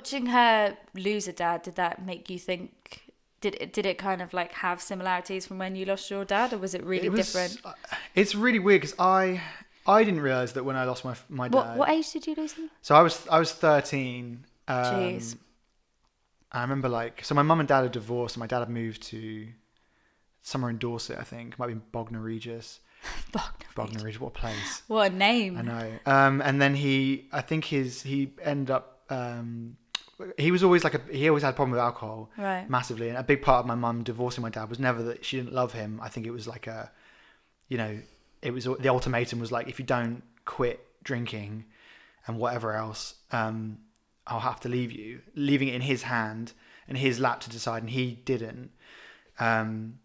watching her lose a dad, did that make you think? Did it kind of like have similarities from when you lost your dad, or was it really different? It's really weird because I didn't realise that when I lost my dad. What age did you lose him? So I was 13. Jeez. I remember so my mum and dad had divorced, and my dad had moved to somewhere in Dorset, I think. It might be Bognor Regis. Bognor Regis, what a place. What a name. I know. And then he ended up, he was always he always had a problem with alcohol. Right. Massively. And a big part of my mum divorcing my dad was never that she didn't love him. I think it was it was the ultimatum was like, if you don't quit drinking and whatever else, I'll have to leave you, leaving it in his hand and his lap to decide, and he didn't. And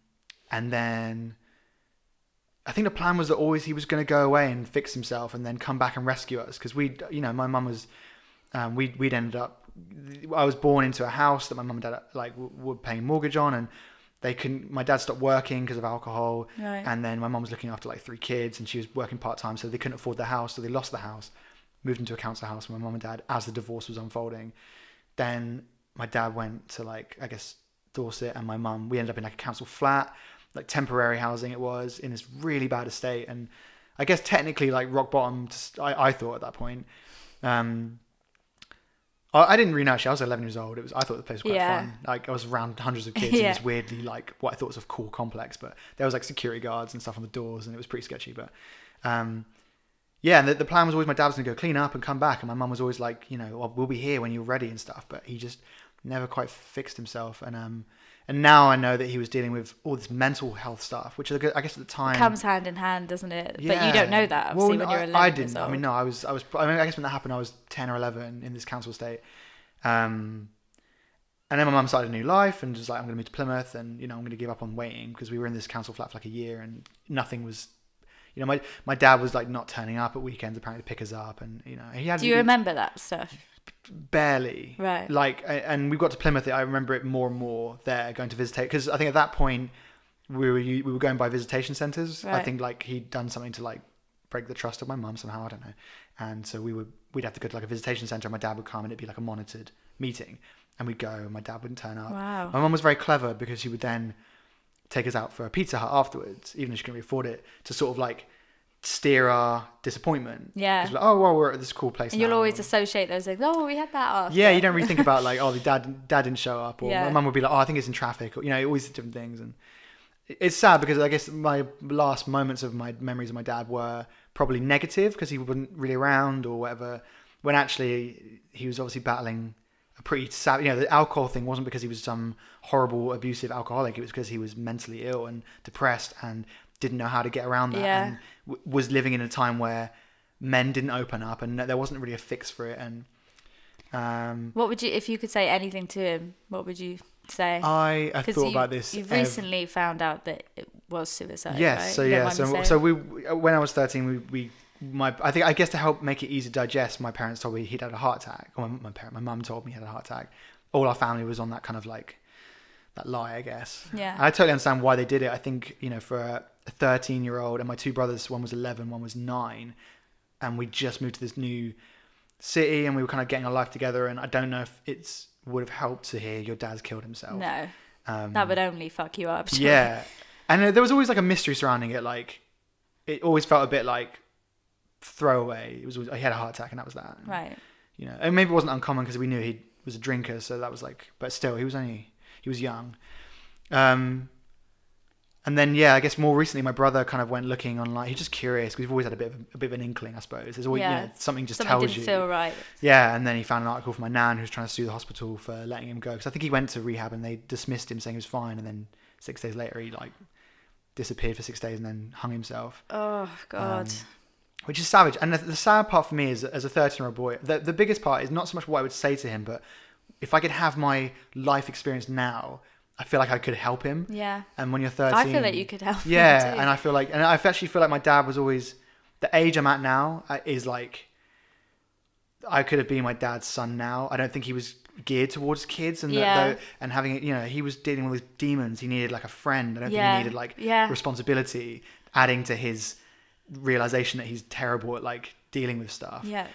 then I think the plan was that always he was going to go away and fix himself and then come back and rescue us, because my mum was, we'd ended up, I was born into a house that my mum and dad were paying mortgage on, and they couldn't. My dad stopped working because of alcohol, right. And then my mum was looking after 3 kids, and she was working part-time, so they couldn't afford the house, so they lost the house, moved into a council house with my mum and dad as the divorce was unfolding. Then my dad went to I guess Dorset, and my mum, we ended up in a council flat, temporary housing it was, in this really bad estate, and I guess technically rock bottom. I thought at that point. I didn't really know, actually. I was 11 years old. I thought the place was quite fun. I was around hundreds of kids in this weirdly what I thought was a cool complex, but there was security guards and stuff on the doors, and it was pretty sketchy. But and the plan was always my dad was going to go clean up and come back, and my mum was always we'll be here when you're ready and stuff. But he just never quite fixed himself, and now I know that he was dealing with all this mental health stuff, which I guess at the time comes hand in hand, doesn't it? Yeah. But you don't know that, obviously, when you're 11 I didn't. years old. I mean, no, I guess when that happened, I was 10 or 11 in this council estate. And then my mum started a new life and was like, I'm going to move to Plymouth, and, I'm going to give up on waiting, because we were in this council flat for a year and nothing was, my dad was not turning up at weekends apparently to pick us up, and, he had. Do you remember that stuff? Barely. Right. And we got to Plymouth, I remember it more and more there, going to visitate, because I think at that point we were going by visitation centres. Right. I think he'd done something to break the trust of my mum somehow, I don't know. And so we'd have to go to a visitation centre, and my dad would come, and it'd be a monitored meeting, and we'd go, and my dad wouldn't turn up. Wow. My mum was very clever, because she would then take us out for a Pizza Hut afterwards, even if she couldn't really afford it, to sort of steer our disappointment. Yeah. We're at this cool place and now. You'll always associate those things. Oh, we had that after. Yeah, you don't really think about the dad didn't show up, or my mum would be I think it's in traffic, or always different things. And it's sad, because I guess my last moments of my memories of my dad were probably negative, because he wasn't really around or whatever, when actually he was obviously battling a pretty sad, the alcohol thing wasn't because he was some horrible abusive alcoholic, it was because he was mentally ill and depressed and didn't know how to get around that, and was living in a time where men didn't open up, and there wasn't really a fix for it. And what would you, if you could say anything to him, what would you say? I thought about this. You've recently found out that it was suicide. Yes, right? So we when I was 13, I guess to help make it easy to digest, my parents told me he'd had a heart attack. Or my mum told me he had a heart attack. All our family was on that kind of that lie, I guess. Yeah. I totally understand why they did it. I think, for a 13-year-old, and my 2 brothers, one was 11, one was 9, and we just moved to this new city, and we were kind of getting our life together, and I don't know if it would have helped to hear your dad's killed himself. No. That would only fuck you up. Sure. Yeah. And there was always a mystery surrounding it. It always felt a bit throwaway. It was always, he had a heart attack, and that was that. Right. And maybe it wasn't uncommon because we knew he was a drinker, so that was but still, he was young. And then, I guess more recently, my brother kind of went looking online. He's just curious, because we've always had a bit of an inkling, I suppose. There's always something just tells you. Something didn't feel right. Yeah, and then he found an article from my nan who was trying to sue the hospital for letting him go, because I think he went to rehab and they dismissed him saying he was fine, and then 6 days later he disappeared for 6 days and then hung himself. Oh God. Which is savage. And the sad part for me is, as a 13-year-old boy, the biggest part is not so much what I would say to him, but if I could have my life experience now, I feel like I could help him. Yeah. And when you're 13... I feel like you could help him too. And I actually feel like my dad was always... The age I'm at now is I could have been my dad's son now. I don't think he was geared towards kids, and and having, he was dealing with demons. He needed a friend. I don't think he needed responsibility, adding to his realization that he's terrible at dealing with stuff. Yeah.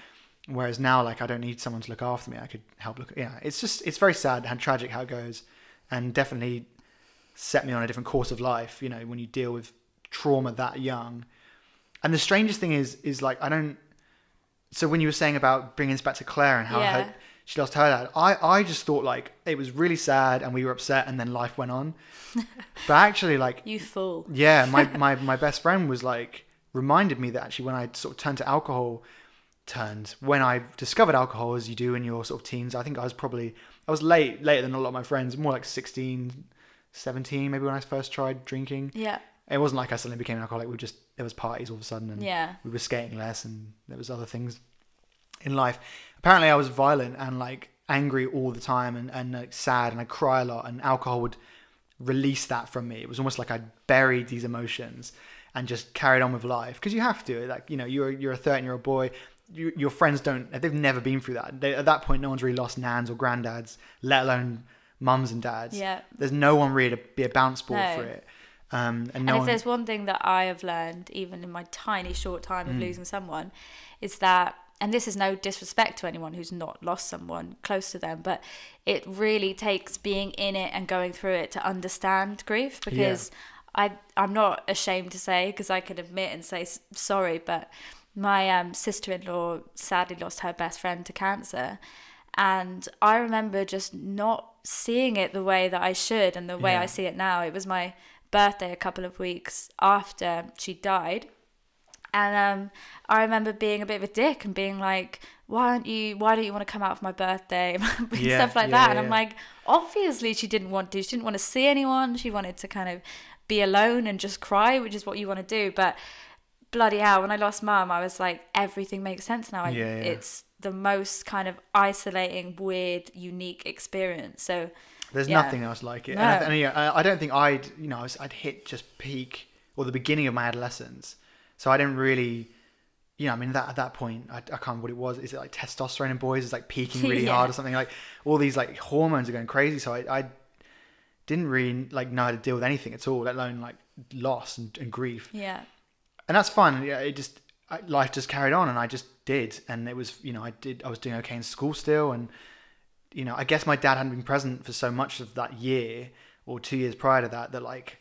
Whereas now, like, I don't need someone to look after me. I could help look. Yeah, it's very sad and tragic how it goes, and definitely set me on a different course of life. You know, when you deal with trauma that young. And the strangest thing is like, so when you were saying about bringing this back to Claire and how she lost her dad, I just thought like it was really sad and we were upset and then life went on. But actually, like, you fool. Yeah, my best friend was like, reminded me that actually when I sort of turned to alcohol, when I discovered alcohol, as you do in your sort of teens, I think I was later than a lot of my friends, more like 16, 17 maybe when I first tried drinking. Yeah. It wasn't like I suddenly became an alcoholic. There was parties all of a sudden, and we were skating less, and there was other things in life. Apparently I was violent and like angry all the time and like sad, and I cry a lot, and alcohol would release that from me. It was almost like I'd buried these emotions and just carried on with life, because you have to. Like, you know, you're a 13-year-old boy. Your friends they've never been through that. At that point, no one's really lost nans or granddads, let alone mums and dads. Yeah. There's no one really to be a bounce board for it. And if there's one thing that I have learned, even in my tiny short time of losing someone, is that, and this is no disrespect to anyone who's not lost someone close to them, but it really takes being in it and going through it to understand grief, because I'm not ashamed to say, because I can admit and say sorry, but my sister-in-law sadly lost her best friend to cancer, and I remember just not seeing it the way that I should and the way I see it now. It was my birthday a couple of weeks after she died, and I remember being a bit of a dick and being like, why don't you want to come out for my birthday? Stuff like that. And I'm like, obviously she didn't want to see anyone. She wanted to kind of be alone and just cry, which is what you want to do. But bloody hell, when I lost mum, I was like, everything makes sense now. It's the most kind of isolating, weird, unique experience. So there's nothing else like it. No. And I don't think I'd hit just peak or the beginning of my adolescence. So I didn't really, I mean, at that point, I can't remember what it was. Is it like testosterone in boys is like peaking really hard or something? Like all these like hormones are going crazy. So I didn't really like know how to deal with anything at all, let alone like loss and grief. Yeah. And that's fine. Life just carried on, and I just did. And it was, I was doing okay in school still, and I guess my dad hadn't been present for so much of that year or 2 years prior to that, like,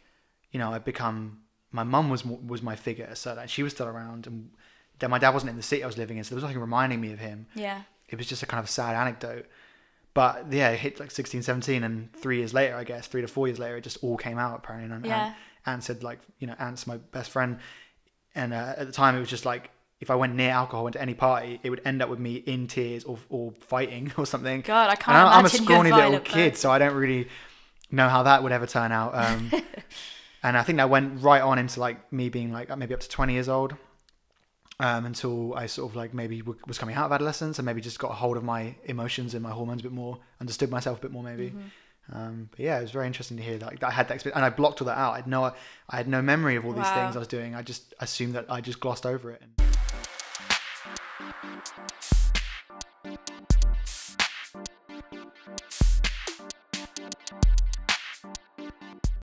I'd become, my mum was my figure, so that she was still around, and then my dad wasn't in the city I was living in, so there was nothing reminding me of him. Yeah. It was just a kind of sad anecdote. But yeah, it hit like 16, 17, and 3 years later, I guess, 3 to 4 years later, it just all came out apparently. And Ant said, like, Ant's my best friend. And at the time, it was just like, if I went near alcohol, went to any party, it would end up with me in tears or fighting or something. God, I can't imagine. I'm a scrawny little kid, so I don't really know how that would ever turn out. And I think that went right on into like me being like maybe up to 20 years old, until I sort of like maybe was coming out of adolescence and maybe just got a hold of my emotions and my hormones a bit more, understood myself a bit more maybe. But yeah, it was very interesting to hear that I had that experience, and I blocked all that out. I had no memory of all these things I was doing. I just assumed that I just glossed over it.